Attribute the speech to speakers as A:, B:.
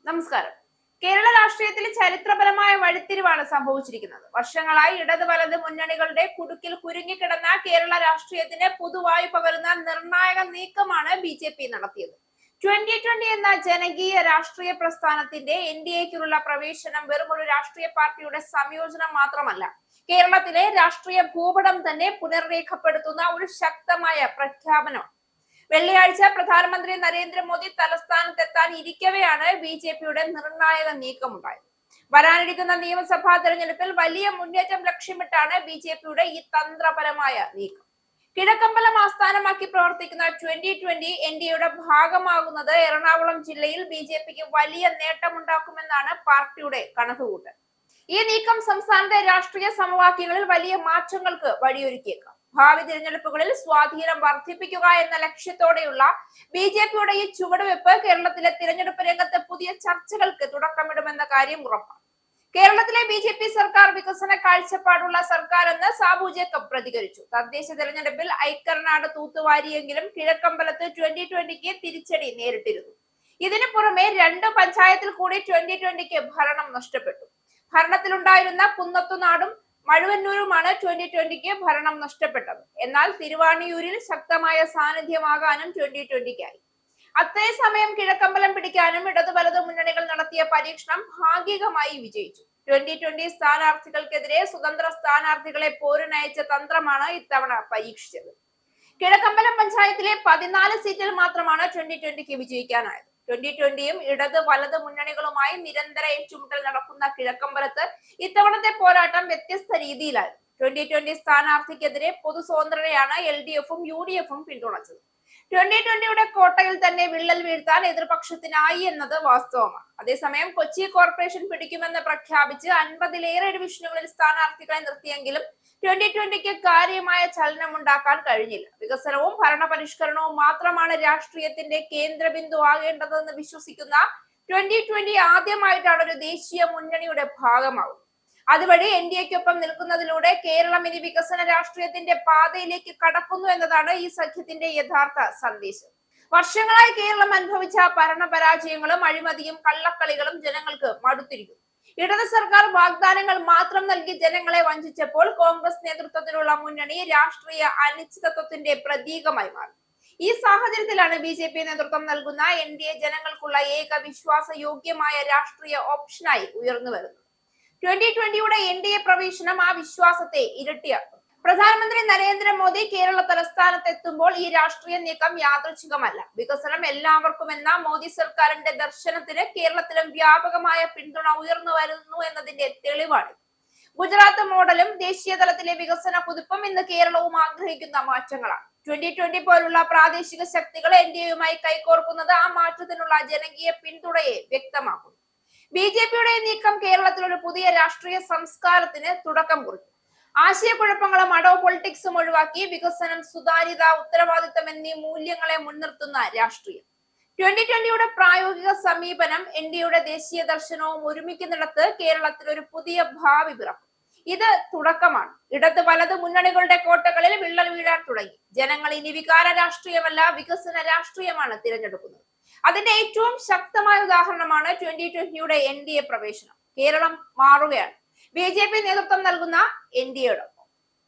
A: നമസ്കാരം. കേരള രാഷ്ട്രീയത്തിൽ ചരിത്രപരമായ വഴിത്തിരിവാണ് സംഭവിച്ചിരിക്കുന്നത്. വർഷങ്ങളായി ഇടത് വലത് മുന്നണികളുടെ കുടുക്കിൽ കുരുങ്ങിക്കിടന്ന കേരള രാഷ്ട്രീയത്തിന് പുതുവായു പകരുന്ന നിർണായക നീക്കമാണ് ബി.ജെ.പി നടത്തിയത്. 2020 എന്ന ജനകീയ രാഷ്ട്രീയ പ്രസ്ഥാനത്തിന്റെ എൻ.ഡി.എക്കുള്ള പ്രവേശനം വെറും ഒരു രാഷ്ട്രീയ പാർട്ടിയുടെ സംയോജനം മാത്രമല്ല, കേരളത്തിലെ രാഷ്ട്രീയ ഭൂപടം തന്നെ പുനർരേഖപ്പെടുത്തുന്ന ഒരു ശക്തമായ പ്രഖ്യാപനം. വെള്ളിയാഴ്ച പ്രധാനമന്ത്രി നരേന്ദ്രമോദി തലസ്ഥാനത്തെത്താൻ ഇരിക്കവെയാണ് ബി.ജെ.പിയുടെ നിർണായക നീക്കമുണ്ടായത്. വരാനിരിക്കുന്ന നിയമസഭാ തെരഞ്ഞെടുപ്പിൽ വലിയ മുന്നേറ്റം ലക്ഷ്യമിട്ടാണ് ബി.ജെ.പിയുടെ ഈ തന്ത്രപരമായ നീക്കം. കിഴക്കമ്പലം ആസ്ഥാനമാക്കി പ്രവർത്തിക്കുന്ന 2020 എൻ.ഡി.എയുടെ ഭാഗമാകുന്നത് എറണാകുളം ജില്ലയിൽ ബി.ജെ.പിക്ക് വലിയ നേട്ടമുണ്ടാക്കുമെന്നാണ് പാർട്ടിയുടെ കണക്കുകൂട്ടൽ. ഈ നീക്കം സംസ്ഥാനത്തെ രാഷ്ട്രീയ സമവാക്യങ്ങളിൽ വലിയ മാറ്റങ്ങൾക്ക് വഴിയൊരുക്കിയേക്കാം. ഭാവി തിരഞ്ഞെടുപ്പുകളിൽ സ്വാധീനം വർദ്ധിപ്പിക്കുക എന്ന ലക്ഷ്യത്തോടെയുള്ള ബി.ജെ.പിയുടെ ഈ ചുവടുവെപ്പ് കേരളത്തിലെ തിരഞ്ഞെടുപ്പ് രംഗത്ത് പുതിയ ചർച്ചകൾക്ക് തുടക്കമിടുമെന്ന കാര്യം ഉറപ്പാണ്. കേരളത്തിലെ ബി.ജെ.പി സർക്കാർ വികസന കാഴ്ചപ്പാടുള്ള സർക്കാർ എന്ന് സാബു ജേക്കബ് പ്രതികരിച്ചു. തദ്ദേശ തെരഞ്ഞെടുപ്പിൽ ഐക്കർനാട് തൂത്തുവാരിയെങ്കിലും കിഴക്കമ്പലത്ത് 2020 തിരിച്ചടി നേരിട്ടിരുന്നു. ഇതിനു പുറമെ 2 പഞ്ചായത്തിൽ കൂടി 2020 ഭരണം നഷ്ടപ്പെട്ടു. ഭരണത്തിലുണ്ടായിരുന്ന കുന്നത്തുനാടും മഴുവന്നൂരുമാണ് 2020 ഭരണം നഷ്ടപ്പെട്ടത്. എന്നാൽ തിരുവാണിയൂരിൽ ശക്തമായ സാന്നിധ്യമാകാനും 2020 അതേസമയം കിഴക്കമ്പലം പിടിക്കാനും ഇടതു വലതു മുന്നണികൾ നടത്തിയ പരീക്ഷണം ഭാഗികമായി വിജയിച്ചു. 2020 സ്ഥാനാർത്ഥികൾക്കെതിരെ സ്വതന്ത്ര സ്ഥാനാർത്ഥികളെ പോരിനയച്ച തന്ത്രമാണ് ഇത്തവണ പരീക്ഷിച്ചത്. കിഴക്കമ്പലം പഞ്ചായത്തിലെ 14 സീറ്റിൽ മാത്രമാണ് 2020 വിജയിക്കാനായത്. 2020യും ഇടത് വലത് മുന്നണികളുമായി നിരന്തര ഏറ്റുമുട്ടൽ നടക്കുന്ന കിഴക്കമ്പലത്ത് ഇത്തവണത്തെ പോരാട്ടം വ്യത്യസ്ത രീതിയിലായിരുന്നു. 2020 സ്ഥാനാർത്ഥിക്കെതിരെ പൊതു സ്വതന്ത്രരെയാണ് LDFും UDFും പിന്തുണച്ചത്. 2020യുടെ കോട്ടയിൽ തന്നെ വിള്ളൽ വീഴ്ത്താൻ എതിർപക്ഷത്തിനായി എന്നത് വാസ്തവമാണ്. അതേസമയം കൊച്ചി കോർപ്പറേഷൻ പിടിക്കുമെന്ന് പ്രഖ്യാപിച്ച് 50ലേറെ ഡിവിഷനുകളിൽ സ്ഥാനാർത്ഥികളെ നിർത്തിയെങ്കിലും 2020 കാര്യമായ ചലനമുണ്ടാക്കാൻ കഴിഞ്ഞില്ല. വികസനവും ഭരണപരിഷ്കരണവും മാത്രമാണ് രാഷ്ട്രീയത്തിന്റെ കേന്ദ്രബിന്ദു ആകേണ്ടതെന്ന് വിശ്വസിക്കുന്ന 2020 ആദ്യമായിട്ടാണ് ഒരു ദേശീയ മുന്നണിയുടെ ഭാഗമാവുന്നത്. അതുവഴി എൻ.ഡി.എക്കൊപ്പം നിൽക്കുന്നതിലൂടെ കേരളം ഇനി വികസന രാഷ്ട്രീയത്തിന്റെ പാതയിലേക്ക് കടക്കുന്നു എന്നതാണ് ഈ സഖ്യത്തിന്റെ യഥാർത്ഥ സന്ദേശം. വർഷങ്ങളായി കേരളം അനുഭവിച്ച ഭരണപരാജയങ്ങളും അഴിമതിയും കള്ളക്കളികളും ജനങ്ങൾക്ക് മടുത്തിരിക്കുന്നു. ഇടത് സർക്കാർ വാഗ്ദാനങ്ങൾ മാത്രം നൽകി ജനങ്ങളെ വഞ്ചിച്ചപ്പോൾ കോൺഗ്രസ് നേതൃത്വത്തിലുള്ള മുന്നണി രാഷ്ട്രീയ അനിശ്ചിതത്വത്തിന്റെ പ്രതീകമായി മാറി. ഈ സാഹചര്യത്തിലാണ് ബി.ജെ.പി നേതൃത്വം നൽകുന്ന എൻ.ഡി.എ ജനങ്ങൾക്കുള്ള ഏക വിശ്വാസയോഗ്യമായ രാഷ്ട്രീയ ഓപ്ഷനായി ഉയർന്നു വരുന്നത്. 2020യുടെ എൻ.ഡി.എ പ്രവേശനം ആ വിശ്വാസത്തെ ഇരട്ടിയാക്കും. പ്രധാനമന്ത്രി നരേന്ദ്രമോദി കേരള തലസ്ഥാനത്തെത്തുമ്പോൾ ഈ രാഷ്ട്രീയ നീക്കം യാദൃച്ഛികമല്ല. വികസനം എല്ലാവർക്കും എന്ന മോദി സർക്കാരിന്റെ ദർശനത്തിന് കേരളത്തിലും വ്യാപകമായ പിന്തുണ ഉയർന്നു വരുന്നു എന്നതിന്റെ തെളിവാണ്. ഗുജറാത്ത് മോഡലും ദേശീയ തലത്തിലെ വികസന കുതിപ്പും ഇന്ന് കേരളവും ആഗ്രഹിക്കുന്ന മാറ്റങ്ങളാണ്. 2020 പോലുള്ള പ്രാദേശിക ശക്തികൾ എൻ.ഡി.എയുമായി കൈകോർക്കുന്നത് ആ മാറ്റത്തിനുള്ള ജനകീയ പിന്തുണയെ വ്യക്തമാക്കുന്നു. ബി.ജെ.പിയുടെ നീക്കം കേരളത്തിൽ ഒരു പുതിയ രാഷ്ട്രീയ സംസ്കാരത്തിന് തുടക്കം കുറിക്കും. ആശയക്കുഴപ്പങ്ങളും അടവ് പൊളിറ്റിക്സും ഒഴിവാക്കി വികസനം, സുതാര്യത, ഉത്തരവാദിത്തം എന്നീ മൂല്യങ്ങളെ മുൻനിർത്തുന്ന രാഷ്ട്രീയം. 2020യുടെ പ്രായോഗിക സമീപനം എൻ.ഡി.എയുടെ ദേശീയ ദർശനവും ഒരുമിക്കുന്നിടത്ത് കേരളത്തിൽ ഒരു പുതിയ ഭാവി പിറക്കും. ഇത് തുടക്കമാണ്. ഇടത് വലത് മുന്നണികളുടെ കോട്ടകളിൽ വിള്ളൽ വീഴാൻ തുടങ്ങി. ജനങ്ങൾ ഇനി വികാര രാഷ്ട്രീയമല്ല, വികസന രാഷ്ട്രീയമാണ് തിരഞ്ഞെടുക്കുന്നത്. അതിന്റെ ഏറ്റവും ശക്തമായ ഉദാഹരണമാണ് 2020യുടെ എൻ.ഡി.എ പ്രവേശനം. കേരളം മാറുകയാണ്. ബി.ജെ.പി നേതൃത്വം നൽകുന്ന എൻ.ഡി.എയുടെ